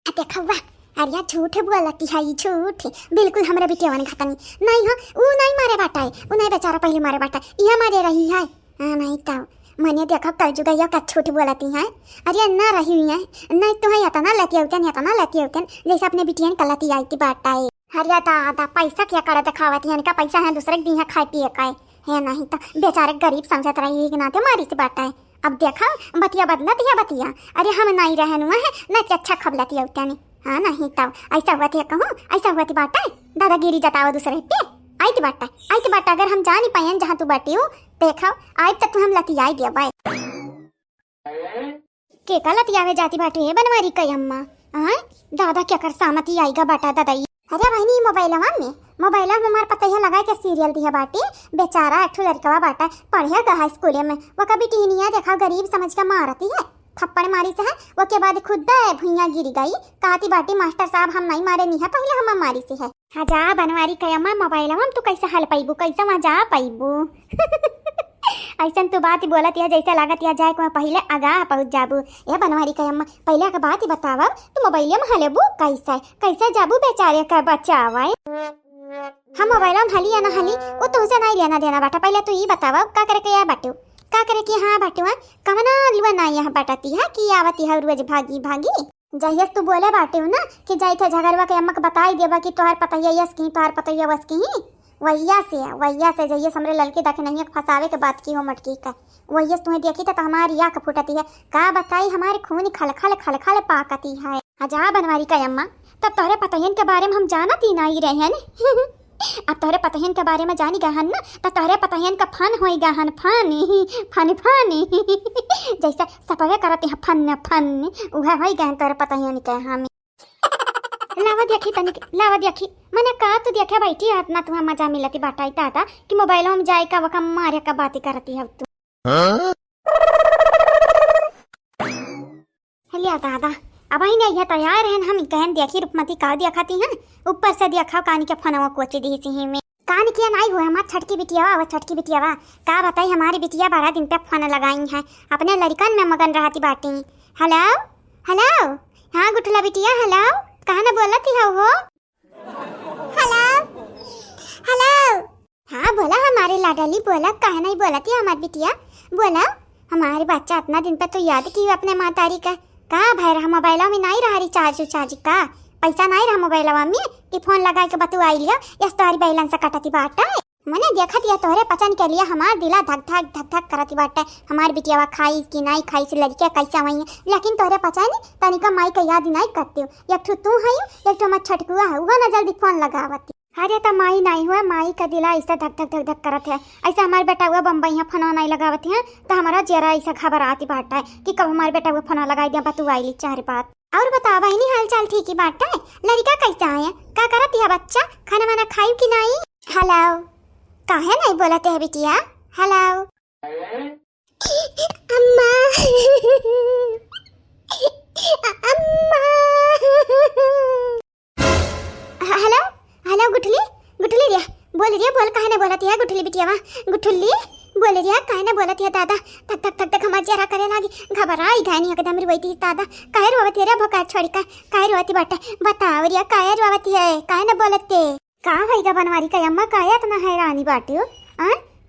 देखा हुआ अरे झूठ बोलती है ये झूठ बिल्कुल हमरा बिटिया ने खाता नहीं हो वो नहीं मारे बाटा है वो नहीं बेचारा पहले मारे बाटा यह मारे रही है नहीं तो मैंने देखा कल जुगा यह का झूठ बोलती है अरे ना रही हुई है नहीं तो है ना लेती होते जैसे अपने बिटिया ने कलती आई थी बाटा है अरे दादा पैसा क्या करे दिखावती है इनका पैसा है दूसरे दी है खाए पिए का है नहीं तो बेचारे गरीब समझत रही है नाते मारी से बाटा है अब देखा बतिया बदला दिया बतिया अरे हम नहीं रहन हुआ है न अच्छा खबलती है उतना हाँ नहीं तब ऐसा हुआ थी कहूँ ऐसा हुआ थी बाटा दादागिरी जताओ दूसरे पे आई थी बाटा अगर हम जा नहीं पाए जहाँ तू बाटी हो देखा आज तक हम लती आई दिया बाय के का लती आवे जाती बाटे है बनवारी कई अम्मा हाँ दादा क्या कर सामती आएगा बाटा दादा अरे बहनी मोबाइल में हमारे पता है लगा के सीरियल दिया बाटी बेचारा एक लड़का बाटा पढ़े गया स्कूल में वो कभी टीनिया देखा गरीब समझ के मारती है थप्पड़ मारी से है वो के बाद खुद भुइया गिरी गई कहती बाटी मास्टर साहब हम नहीं मारे नहीं है पहले हम मारी से है हजा बनवारी कयमा मोबाइल हम तू कैसे हल पाइबू कैसे वहाँ जा पाइबू ऐसा तो बात ही बोलत है जैसे लागत है जाए को पहले आगाह पहुँच जाबू ये बनवारी कयमा पहले का बात ही बतावा तू मोबाइल में हलेबू कैसे जाबू बेचारे का बचावा हम मोबाइल में हली या ना हली वो तुझसे नहीं लेना देना बाटा पहले तू ये बतावा का करे के या बाटू का करे कि हाँ बाटुआ कमना लुआ ना यहाँ बाटती है कि आवती है रोज भागी जहियस तू बोले बाटे हो ना कि जाई थे झगड़वा के अम्मा के बताई देबा कि तोहार पता है यस की तोहार पता है वस की वैया से जहियस हमरे लड़के देखे नहीं फसावे के बात की हो मटकी का वैयस तुम्हें देखी तो हमारी आँख फुटती है का बताई हमारे खून खल पाकती है हजा बनवारी का अम्मा तब तोहरे पतहन के बारे में हम जानत ही नहीं रहे हैं अब तोहरे पतहन के बारे में जानी गहन ना तो तोहरे पतहन का फन होई गहन फनी जैसे सपवे करते हैं फन उहे होई गहन तोहरे पतहन के हमें लावा देखी मैंने कहा तू देखे बैठी है इतना तुम्हें मजा मिलती बाटा दादा कि मोबाइल में जाए का वका मारे का बातें करती है तू लिया दादा अब ही नहीं है तैयार है हम कहन देखी रूपमती का दिखाती हैं ऊपर से देखा कानी के फनवा कोची दी सी में कान किया नहीं हुआ हमार छटकी बिटियावा का बताई हमारी बिटिया 12 दिन पे फोन लगाई है अपने लड़कन में मगन रहती बाटी हेलो हाँ गुटला बिटिया हेलो कहा ना बोला थी हो हेलो हाँ बोला हमारे लाडली बोला कहा नहीं बोला थी हमारी बिटिया बोला हमारे बच्चा इतना दिन पे तो याद की अपने मातारी का भाई रहा मोबाइल में नहीं रहा रिचार्ज का पैसा नहीं रहा मोबाइल में कि फोन लगा के बतू आई लिया यस तोहरी बैलेंस से कटती बाटा मैंने देखा दिया तोहरे पसंद के लिए हमार दिला धक धक करती बाटा हमारी बिटिया खाई कि नहीं खाई से लड़कियाँ कैसे हुई है लेकिन तोहरे पसंद तनिका माई का याद नहीं करती हूँ एक तू है एक तो मत छटकुआ है वह ना जल्दी फोन लगावती अरे तो माई नहीं हुआ माई का दिला ऐसा धक करत है ऐसा हमारे बेटा हुआ बम्बई है फोन नहीं लगावत है तो हमारा जरा ऐसा खबर आती बाटा है कि कब हमारे बेटा हुआ फोन लगाई दिया बतू आई चार बात और बता बहनी हाल चाल ठीक ही बाटा है लड़का कैसा है क्या करती है बच्चा खाना वाना खाई कि नहीं हेलो काहे नहीं बोलते है बिटिया हेलो अम्मा हेलो गुठली रिया बोल काहे ना बोलती है गुठली बिटियावा गुठली बोल रिया काहे ना बोलती है दादा तक हमार जरा करे लागी घबराई घानी एकदम रोती दादा काहे रोवती रे भोका छोड़ी का काहे रोवती बाटा बताओ रिया काहे रोवती है काहे ना बोलते का होइगा बनवारी का अम्मा काहे इतना हैरानी बाटी हो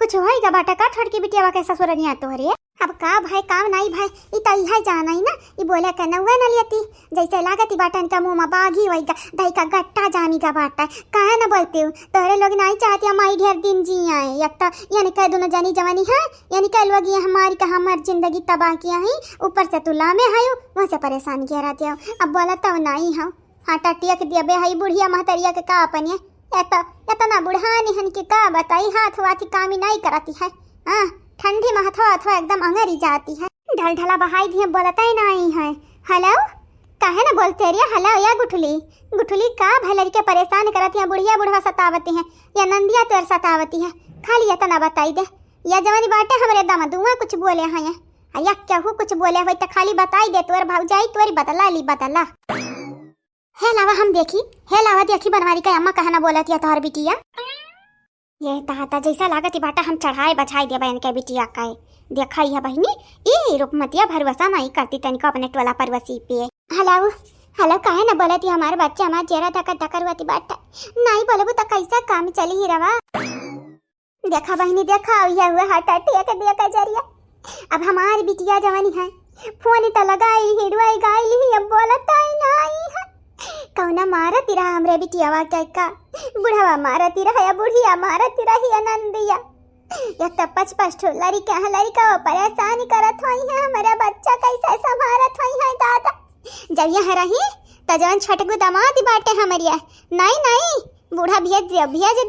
कुछ होइगा बाटा का छोड़ के बिटियावा कैसा सुरनिया तो रे अब का भाई काम नहीं भाई ई त इहा जाना ही ना ई बोले के नौवा न लियती जैसे लागती बाटन का मुंह में बागी होइगा दही का गट्टा जामी का बाटा काहे न बोलते हो तोरे लोग नहीं चाहती हमारी ढेर दिन जी आए एक तो यानी कह दोनों जानी जवानी है यानी कह लोग ये हमारी का हमार जिंदगी तबाह किया है ऊपर से तुला में है वहाँ से परेशान किया रहते हो अब बोला तो नहीं हो हाँ टटिया के दिया बे हई बुढ़िया महतरिया के का अपन इतना बुढ़ानी हन के का बताई हाथ वाथी काम ही नहीं करती है हाँ ठंडी में हथवा एकदम अंगरी जाती है ढलढला बहाई दिए बोलता ही नहीं है हेलो काहे ना बोलते रे हेलो या गुठली का भलरी के परेशान करती है बुढ़िया बुढ़वा सतावती है या नंदिया तोर सतावती है खाली इतना बताई दे या जवानी बाटे हमारे दम दुआ कुछ बोले हैं या क्या हो कुछ बोले हुए तो खाली बताई दे तोर भाऊजाई तोरी बदला हे लावा देखी बनवारी का अम्मा कहना बोला थी तोहर बिटिया ये ताता जैसा लागत बाटा हम चढ़ाए बछाई दे बहन के बिटिया का देखा है बहनी ये रूपमतिया भरवसा नहीं करती तनिको अपने टोला परवसी पे हेलो हेलो काहे ना बोलती हमारे बच्चे हमारे चेहरा धक्का धक्का रुआती बाटा नहीं बोलबू तो कैसा काम चली ही रवा। देखा बहनी देखा ये हुए हाथ अटिया के दिया का जरिया। अब हमारी बिटिया जवानी है फोन तो लगाई हिड़वाई गाई ही अब बोलता ही नहीं है। कौना मारती रहा हमरे बिटियावा का बुढ़ावा मारती रहा या बुढ़िया मारती रही आनंदिया। एक तो पच ठो लड़का परेशान करत होई है हमारा बच्चा कैसे संभारत होई है दादा। जब यहाँ रही तो जवन छटकू दामाद बाटे हमारिया नहीं बूढ़ा भेज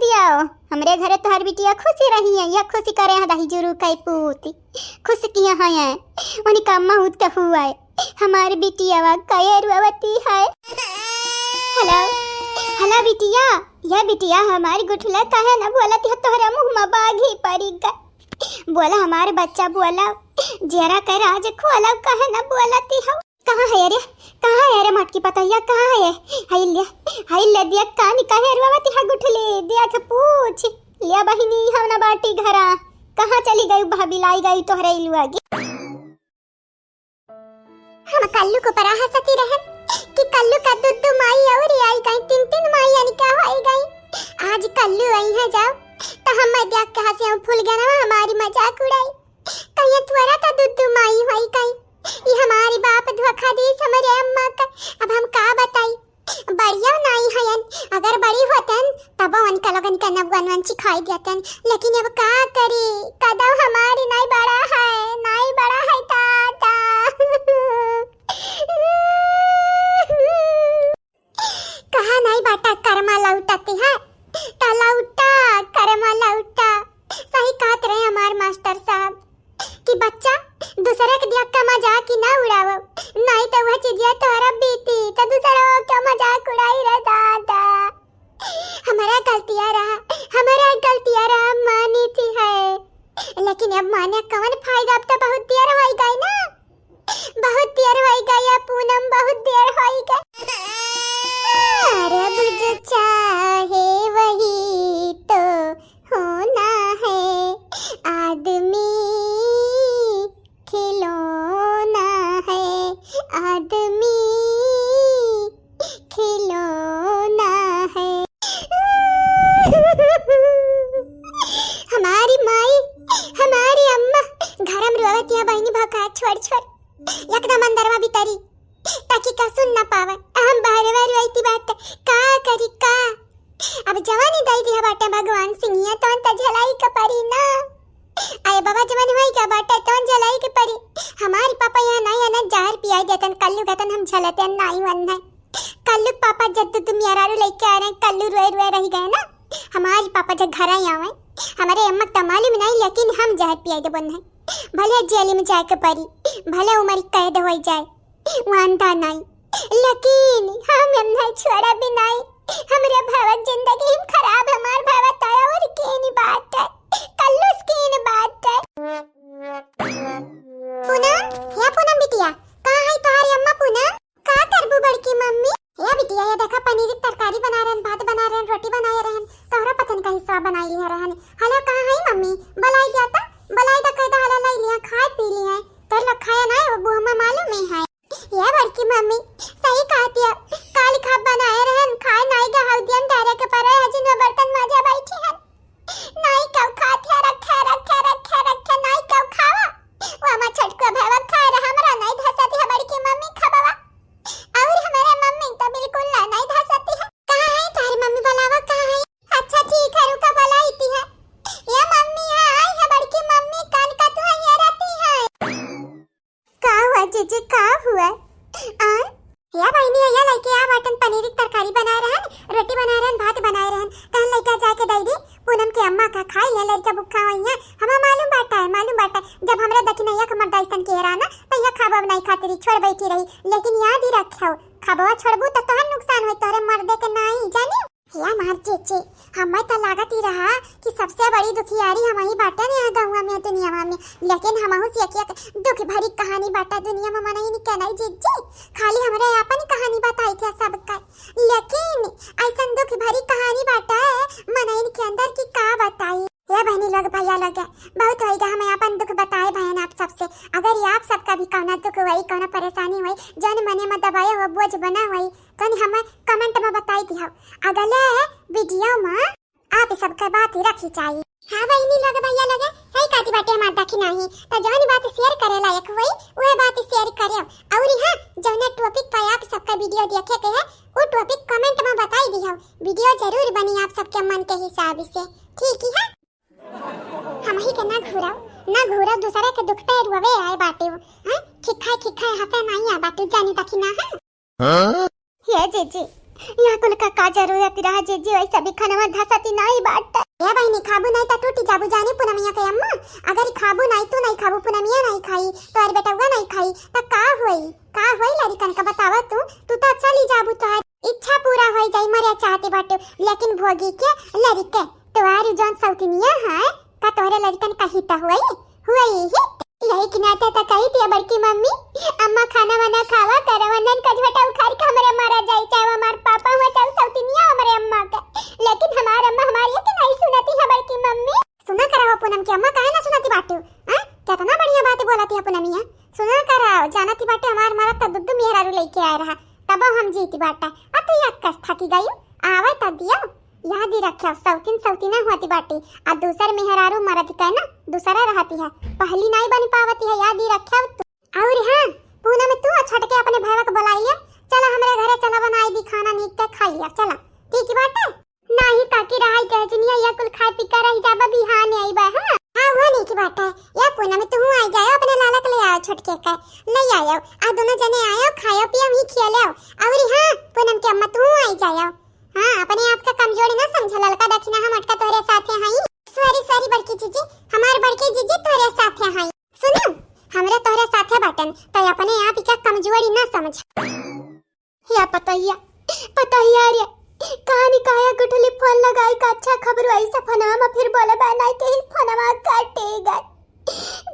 दिया हमरे घरे तोहर बिटिया खुशी रही है या खुशी करे है दही जुरू कई पूती खुश किया है उन्हीं का मौत का हुआ है हमारी बिटिया कई रुआवती है। हेलो बिटिया यह बिटिया हमारी गुठला कहे ना बोलती है तोहरा मुँह में बाघी पड़ी गई। बोला हमारे बच्चा बोला जरा कर आज खोला कहे ना बोलती है। कहाँ है रे मटकी पतैया कहाँ है हाय ले दिया कानी कहे रुआवती है गुठली दिया के पूछ लिया बहिनी हम ना बाटी घरा कहाँ चली गई भाभी लाई गई तोहरे इलुआ गी। हम कल्लू को परा हंसती रहे कि कल्लू का दुद्दू माई और आई गई तीन माई यानी क्या हो गई। आज कल्लू आई है जाओ तो हम देख के हंसे फूल गया ना हमारी मजाक उड़ाई कहीं थोड़ा का दुद्दू माई होई गई ये हमारी बाप धोखा दी हमारे अम्मा का। अब हम का बताई बढ़िया नहीं है अगर बड़ी होतन तब उनका लगन का नवन सिखाई देतन लेकिन अब का करी कदम हमारी नहीं बड़ा है ताता। कहा नहीं बाटा कर्मा लौटती है ता लौटा कर्मा लौटा। सही कहते रहे हमारे मास्टर साहब कि बच्चा दूसरे के दिया मजाक ही ना उड़ाओ नहीं तो वह चीज़ तोहरा बीती तो दूसरा क्या मजाक उड़ाई रे दादा। हमारा गलतियां रहा मानी थी है लेकिन अब माने कौन फायदा अब तो बहुत देर हो गई ना बहुत देर हो गई पूनम बहुत देर हो गई। अरे बुझ चाहे वही तो होना है आदमी खिलौना है आदमी खिलौना है। हमारी माई हमारी अम्मा घर में रोवती है बहनी भौका छोड़ एकदम अंदरवा भीतरी ताकि का सुन ना पावे हम बाहर रोईती बात का करी का। अब जवानी दई दिया बाटे भगवान सिंह तो झलाई का परी ना आए बाबा जवानी भाई का बाटे तो झलाई के परी। हमारी पापा यहाँ नहीं है ना जहर पियाई देतन कल्लू कहतन हम झलते नहीं वन है कल्लू पापा जब तुम यारा लेके आ रहे हैं कल्लू रोए रह गए ना हमारी पापा जब घर आई आवे हमारे अम्मा तो मालूम नहीं लेकिन हम जहर पियाई दे बन है भले जेल में जाए के परी भले उम्र कैद हो जाए वांदा नहीं लेकिन हम नहीं छोड़ा भी नहीं हमरे भावक जिंदगी हम खराब हमार भावा तारा और केनी बात है कल्लू स्किन बात है। पूनम बिटिया कहाँ है तुम्हारी अम्मा पूनम का करबू बड़की मम्मी या बिटिया ये देखा पनीर की तरकारी बना रहन भात बना रहन रोटी बना रहन तोहरा पतन का हिस्सा बनाई है रहन। हेलो कहाँ है मम्मी बलाई दिया था बलाई दा कहता हला लाई लिया खा पी लिया तो लोग खाया ना वो हमें मालूम ही है ये बड़की मम्मी सही कहती है काली खाब बनाए रहन खाए नहीं गा हौदियन डारे के पर हजिन में बर्तन माजा बैठी है नहीं कब खाते रखे नहीं कब खावा वो हमार छटको भैवा खाए रहा हमरा नहीं धसती है बड़की मम्मी खबावा और हमारे मम्मी तो बिल्कुल नहीं धसती है। कहां है तारी मम्मी बुलावा कहां है अच्छा ठीक है रुका बुलाई थी है ये मम्मी आई है बड़की मम्मी कान का तू ये रहती है का हुआ जीजी का हुआ आ या बहनी या लइके आ बटन पनीर की तरकारी बना रहन रोटी बना रहन भात बना रहन कहन लइका जाके दई दी पूनम के अम्मा का खाई ले लइका भूखा होइया हमें मालूम बाटा है जब हमरा दखिनैया के मर्दाइसन के राना तो या खाबब नहीं खाती छोड़ बैठी रही लेकिन याद ही रखो खाबवा छोड़बू तो तोहर नुकसान होई तोरे मर्दे के नहीं जानी या मार चेचे हमें तो लागत ही रहा कि सबसे बड़ी दुखियारी हम ही बाटा ने गाँव में दुनिया में लेकिन हम एक दुख भरी कहानी बाटा दुनिया में मना ही नहीं कहना जीजी खाली हमारे अपन कहानी बताई थी सबका लेकिन ऐसा दुख भरी कहानी बाटा है मना ही के अंदर की का बताई या बहनी लोग भैया लोग बहुत होएगा हमें अपन दुख बताए बहन आप सबसे अगर ये आप सबका भी कौना दुख हुई कौना परेशानी हुई जन मने में दबाया हुआ बोझ बना हुई जाई तो हमें कमेंट में बताई दियो। अगले वीडियो में आप सबके बात रखी चाहिए। हाँ बहनी लगे भैया लगे सही कहती बाटे हमार देखी नहीं तो जौन बात शेयर करे लायक होई वह बात शेयर करे। और हां जौन टॉपिक पर आप सबका वीडियो देखे के है वो टॉपिक कमेंट में बताई दियो। वीडियो जरूर बनी आप सबके मन के हिसाब से, ठीक है। हम ही के ना घूरा दूसरे के दुख पे रोवे आए बाटे हां खिखाए हंसे नहीं आ बाटे जानी तकी ना है। हां ये जीजी यहाँ कुल का जरूरत रहा जीजी वैसा भी खाना धसती नहीं बाटे। ये बहनी खाबू नहीं तो टूटी जाबू जानी पुनमिया के अम्मा। अगर खाबू नहीं तू नहीं खाबू पुनमिया नहीं खाई तो अरे बेटा नहीं खाई तो का होई लड़कन का बतावा तू तो चली जाबू तो इच्छा पूरा हो जाई मरे चाहती बाटे। लेकिन भोगी के लड़के तुम्हारी जौन सौतनिया है का तोहरे लड़कन का हित हुई ही लेकिन आता तो कही थी बड़की मम्मी अम्मा खाना वाना खावा करे वनन का झटा उखाड़ के हमरे मारा जाई चाहे हमार पापा हुआ चाहे सौतनिया हमरे अम्मा का। लेकिन हमार अम्मा हमारी के नहीं सुनती है बड़की मम्मी। सुना करा पूनम की अम्मा काहे ना सुनती बाटू हां कितना बढ़िया बात बोलती है पूनमिया। सुना करा जानती बाटे हमार मारा त दुद्दू मेहरारू लेके आ रहा तब हम जीती बाटा आ तू एक कस थकी गई आवे त दियो याद ही रखियो। सौतीना होती बाटी आ दूसर मेहरारू मरद का ना दूसरा रहती है पहली नहीं बन पावती है याद ही रखियो। और हां पूनम में तू छट के अपने भाई को बुला लिया चला हमरे घरे चला बनाई दी खाना नीक के खा लिया चला ठीक बात है। नहीं ताकि रहाई कह जनिया या कुल खा पी कर रही जाबा बिहान आई बा हां वो नहीं की बात है। या पूनम में तू आई जाओ अपने लाला के ले आओ छटके का ले आयो आ दोनों जने आयो खायो पियो ही खेलो। और हां पूनम की अम्मा तू आई जाओ हां अपने आप का कमजोरी ना समझ ललका दक्षिणा हम अटका तोरे साथे हई। सॉरी बड़की जीजी हमार बड़की जीजी तोरे साथे हई। सुनो हमरे तोरे साथे बटन तो अपने आप का कमजोरी ना समझ। या पतैया रे कहानी काया गुठली फोन लगाई का अच्छा खबर ऐसा फोनवा में फिर बोले बनाई के ही फोनवा काटेगा।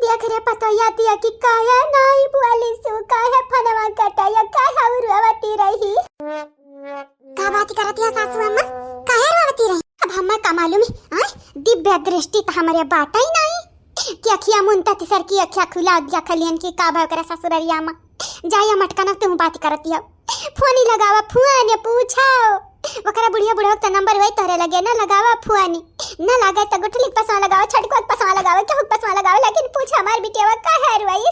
देख रे पतैया दिया कि काया नहीं बोली सु काहे फोनवा कटाया काहे उरवती रही का बात करती है सासू अम्मा काहे रोती रही। अब हम्मा का मालूम है दिव्य दृष्टि तो हमारे बाटा ही नहीं कि अखियां मुंता तिसर की अखियां खुला दिया खलियन की का भाव करे ससुररिया में जाया मटकाना तुम बात करती हो फोनी लगावा फुआ ने पूछाओ वकरा बुढ़िया का नंबर वही तोरे लगे ना लगावा फुआ ने ना लगा तो गुठली पसवा लगावा छटको पसवा लगावा के पसवा लगावा लेकिन पूछ हमार बिटिया का है रुई।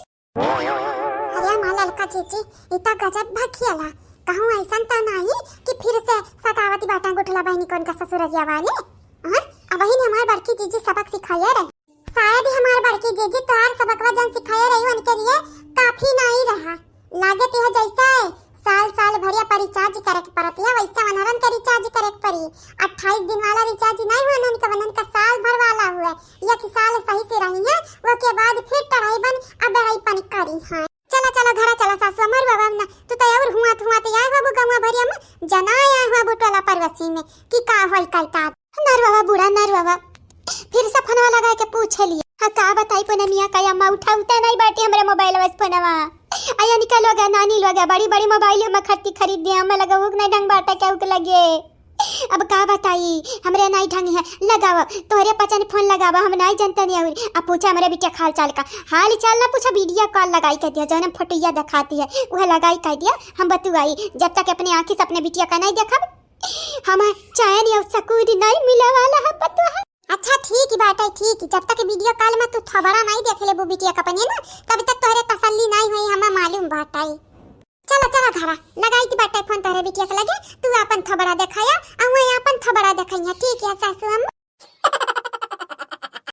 अरे मालाल का चीची इतना गजब भखियाला कहूं ऐसा तो नहीं कि फिर से सतावती बाटा गुठला बहनी कौन का ससुररिया वाले और अब ही हमार बड़की जीजी सबक सिखाया रहे। शायद ही हमार बड़की जीजी तो हर सबक वजन सिखाया रही उनके लिए काफी नहीं रहा लागत है जैसा साल भरिया पर रिचार्ज करे के पड़ती है वैसा मनोरन का रिचार्ज करे के पड़ी। 28 दिन वाला रिचार्ज नहीं हुआ उनका वनन का साल भर वाला हुआ या कि साल सही से रही है वो के बाद फिर टढ़ाई बन अब बड़ाई पानी करी है। चला घर चला सासू अमर बाबा ना तू तो और हुआ तो आए बाबू गंवा भरिया में जना आया हुआ बुटला परवसी में कि का होई कहता नर बाबा बूढ़ा नर बाबा फिर से फोनवा लगा के पूछ लिए हां का बताई पुनमिया का अम्मा उठाउता नहीं बाटी हमरे मोबाइल में फोनवा आया निकलो गा नानी लोग बड़ी मोबाइल में खरीद दिया हमें लगा उग नहीं ढंग बाटा क्या उग लगे। अब का बताई हमरे नहीं ढंग है लगावा तोरे पचन फोन लगावा हम नहीं जानते नहीं और अब पूछा हमरे बिटिया हाल चाल ना पूछा वीडियो कॉल लगाई कह दिया जो फोटोया दिखाती है वह लगाई कह दिया हम बतुआई जब तक अपनी आंखी से अपने बिटिया का नहीं देखा हम चैन या सकून नहीं मिला वाला है बतुआ। अच्छा ठीक बात है ठीक जब तक वीडियो कॉल में तू थबड़ा नहीं देख ले वो बिटिया का पने ना तब तक तोरे तसल्ली नहीं हुई हमें मालूम बात है। चला घरा लगाई थी बात फोन तोरे बिटिया के लगे तू अपन थबड़ा दिखाया और मैं अपन थबड़ा दिखाई ठीक है सासू हम।